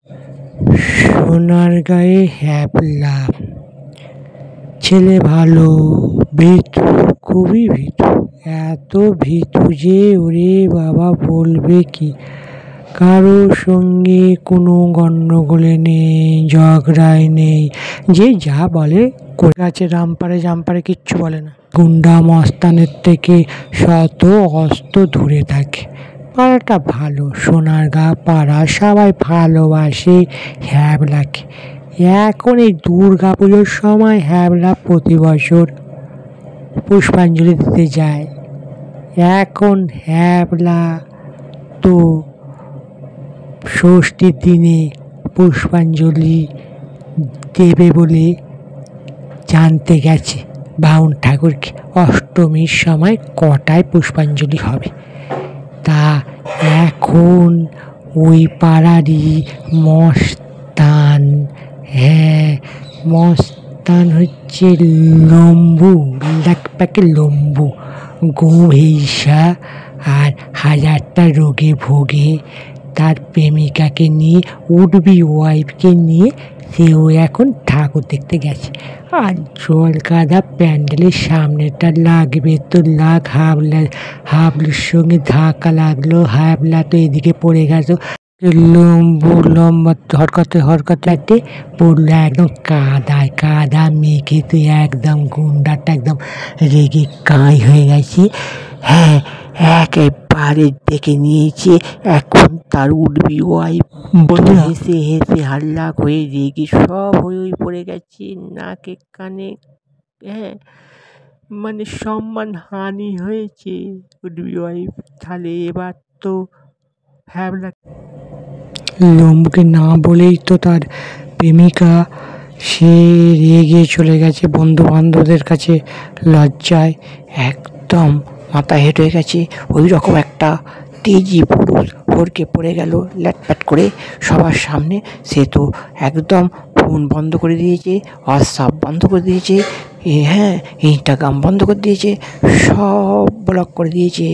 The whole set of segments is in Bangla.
সোনার গায়ে হ্যাবলা, ছেলে ভালো, ভীতু, খুবই ভীতু, এত ভীতু যে ওরে বাবা বলবে কি। কারোর সঙ্গে কোনো গণ্ডগোলে নেই, ঝগড়ায় নেই, যে যা বলে করে আছে, রামপারে জামপারে কিচ্ছু বলে না। গুন্ডা মস্তানের থেকে শত অস্ত্র দূরে থাকে। পাড়াটা ভালো, সোনারগাঁ পাড়া, সবাই ভালোবাসে হ্যাবলাকে। এখন এই দুর্গা পুজোর সময় হ্যাবলা প্রতি বছর পুষ্পাঞ্জলি দিতে যায়। এখন হ্যাবলা তো ষষ্ঠীর দিনে পুষ্পাঞ্জলি দেবে বলে জানতে গেছে বাউন ঠাকুরকে। অষ্টমীর সময় কটায় পুষ্পাঞ্জলি হবে। তা এখন ওই পাড়ারই মস্তান, হ্যাঁ মস্তান হচ্ছে লম্বু, লাখ প্যাকে লম্বু, গো-হিংসা আর হাজারটা রোগে ভোগে। তার প্রেমিকাকে নিয়ে, উডবি ওয়াইফকে নিয়ে সেও এখন ঠাকুর দেখতে গেছে। আর জল কাদা প্যান্ডেলের সামনেটা লাগবে তো লাগ, হাবলুর সঙ্গে ধাক্কা লাগলো, হাবলা তো এদিকে পড়ে গেল, লম্বু লম্বা হরকতে পড়লো একদম কাদায়, কাদা মেঘে তো একদম গুন্ডাটা একদম রেগে কাঁই হয়ে গেছে। হ্যাঁ, একেবারে দেখে নিয়েছে। এখন তার উডবি ওয়াইফ হেসে হেসে হাল্লা হয়ে রেগে সব হয়ে পড়ে গেছে নাকে কানে। হ্যাঁ, মানে সম্মান হানি হয়েছে উডবি ওয়াইফ। তাহলে এবার তো হ্যাবলা লম্বুকে না বলেই তো তার প্রেমিকা, সে রেগে চলে গেছে বন্ধু বান্ধবদের কাছে, লজ্জায় একদম মাথা হেঁট হয়ে গেছে। ওই রকম একটা তেজি পুরুষ হড়কে পড়ে গেল ল্যাটপ্যাট করে সবার সামনে। সে তো একদম ফোন বন্ধ করে দিয়েছে, হোয়াটসঅ্যাপ বন্ধ করে দিয়েছে, হ্যাঁ ইনস্টাগ্রাম বন্ধ করে দিয়েছে, সব ব্লক করে দিয়েছে।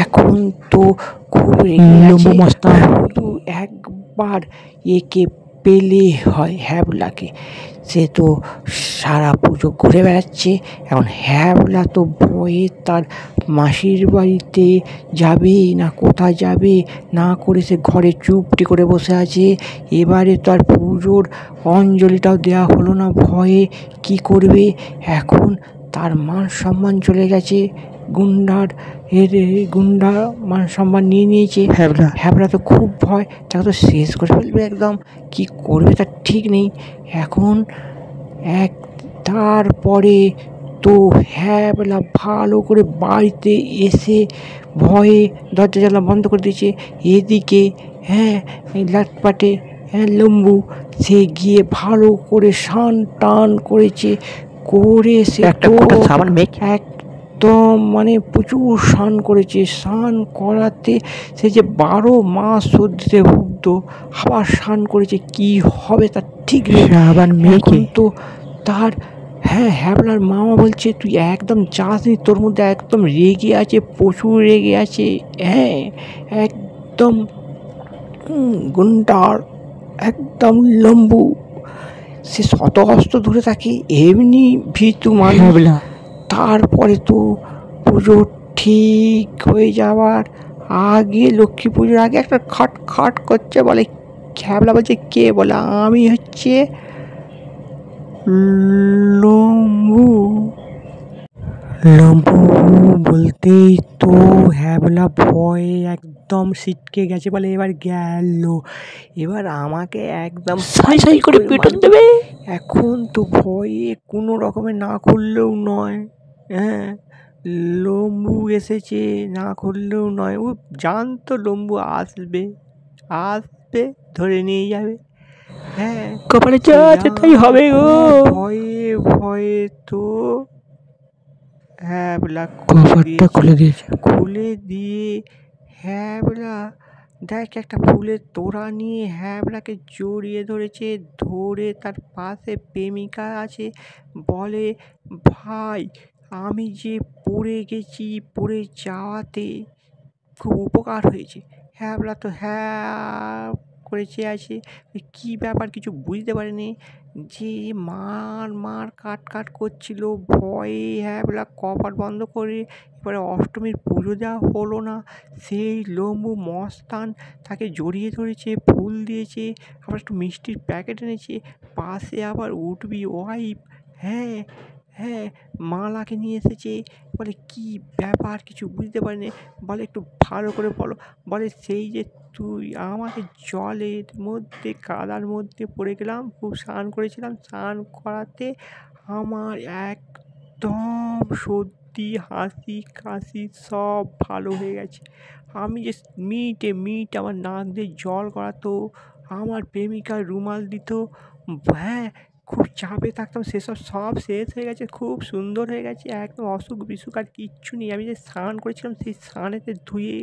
এখন তো খুব রেগে গেছে, শুধু একবার একে পেলে হয় হ্যাবলাকে। সে তো সারা পুজো ঘুরে বেড়াচ্ছে। এখন হ্যাবলা তো ভয়ে তার মাসির বাড়িতে যাবে না কোথায় যাবে না করে সে ঘরে চুপটি করে বসে আছে। এবারে তার পুজোর অঞ্জলিটাও দেওয়া হলো না ভয়ে। কি করবে এখন? তার মান সম্মান চলে গেছে। গুন্ডা মান সম্মান নিয়ে নিয়েছে। হ্যাবলা তো খুব ভয়, তাকে তো শেষ করে ফেলবে একদম। কি করবে তার ঠিক নেই এখন। তারপরে তো হ্যাবলা ভালো করে বাড়িতে এসে ভয়ে দরজা জানলা বন্ধ করে দিয়েছে। এদিকে হ্যাঁ লাটপাটে লম্বু সে গিয়ে ভালো করে স্নান টান করেছে, করে সে একদম মানে প্রচুর স্নান করেছে। স্নান করাতে সে যে 12 মাস সর্দিতে ভুগত, আবার স্নান করেছে। কি হবে তার ঠিক নেই। আবার এখন তো তার হ্যাবলার মামা বলছে তুই একদম যাসনি, তোর মধ্যে একদম রেগে আছে, প্রচুর রেগে আছে। হ্যাঁ একদম গুন্ডার একদম লম্বু, সে শত অস্ত্র ধরে থাকে, এমনি ভীতু মানুষ। তারপরে তো পুজো ঠিক হয়ে যাওয়ার আগে, লক্ষ্মী পুজোর আগে একটা খাট খাট করছে, বলে হ্যাবলা বলছে কে? বলে আমি হচ্ছে লম্বু। লম্বু বলতেই তো হ্যাবলা ভয়ে একদম ছিটকে গেছে, বলে এবার গেল, এবার আমাকে একদম সাই করে পেটে দেবে। এখন তো ভয়ে কোনো রকমে না খুললেও নয়। হ্যাঁ লম্বু এসেছে, না খুললেও নয়। ও জানতো লম্বু আসবে, ধরে নিয়ে যাবে। হ্যাঁ কপালে যা আছে তাই হবে গো। ভয়ে ভয়ে তো হ্যাবলা কপালটা খুলে দিয়ে হ্যাবলা দেখ একটা ফুলের তোড়া নিয়ে হ্যাবলাকে জড়িয়ে ধরেছে। ধরে তার পাশে প্রেমিকা আছে, বলে ভাই আমি যে পড়ে গেছি, পড়ে যাওয়াতে খুব উপকার হয়েছে। হ্যাবলা তো হ্যাঁ করে চেয়ে আছে, কী ব্যাপার কিছু বুঝতে পারেনি, যে মার কাট করছিল ভয়ে। হ্যাবলা কপাট বন্ধ করে এবারে অষ্টমীর পুজো দেওয়া হলো না। সেই লম্বু মস্তান তাকে জড়িয়ে ধরেছে, ফুল দিয়েছে, আবার একটু মিষ্টির প্যাকেট এনেছে। পাশে আবার উঠবি ওয়াইফ, হ্যাঁ মালাকে নিয়ে এসেছে। বলে কী ব্যাপার কিছু বুঝতে পারিনি। বলে একটু ভালো করে বলো। বলে সেই যে তুই আমাকে জলের মধ্যে কাদার মধ্যে পড়ে গেলাম, খুব স্নান করেছিলাম, স্নান করাতে আমার একদম সর্দি হাঁচি কাশি সব ভালো হয়ে গেছে। আমি যে মিটে আমার নাক দিয়ে জল গড়াতো, আমার প্রেমিকার রুমাল দিত, হ্যাঁ খুব চাপে থাকতাম, সেসব সব শেষ হয়ে গেছে, খুব সুন্দর হয়ে গেছে, একদম অসুখ বিসুখ আর কিচ্ছু নেই। আমি যে স্নান করেছিলাম সেই স্নানেতে ধুয়ে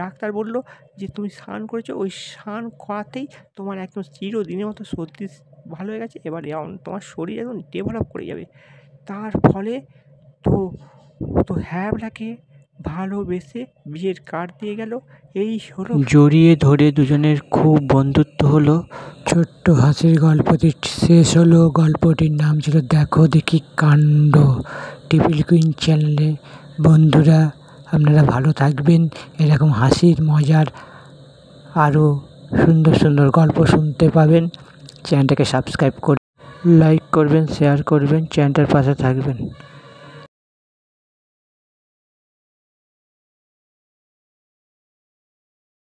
ডাক্তার বললো যে তুমি স্নান করেছো, ওই স্নান করাতেই তোমার একদম চিরদিনের মতো সর্দি ভালো হয়ে গেছে, এবার তোমার শরীর একদম ডেভেলপ করে যাবে। তার ফলে তো হ্যাবলাকে ভালোবেসে বিয়ের কার্ড দিয়ে গেল। এই হলো, জড়িয়ে ধরে দুজনের খুব বন্ধুত্ব হলো। ছোট্ট হাসির গল্পটি শেষ হলো। গল্পটির নাম ছিল দেখো দেখি কাণ্ড। টিপিল কুইন চ্যানেলে বন্ধুরা আপনারা ভালো থাকবেন, এরকম হাসির মজার আরও সুন্দর গল্প শুনতে পাবেন। চ্যানেলটাকে সাবস্ক্রাইব করে লাইক করবেন, শেয়ার করবেন, চ্যানেলটার পাশে থাকবেন।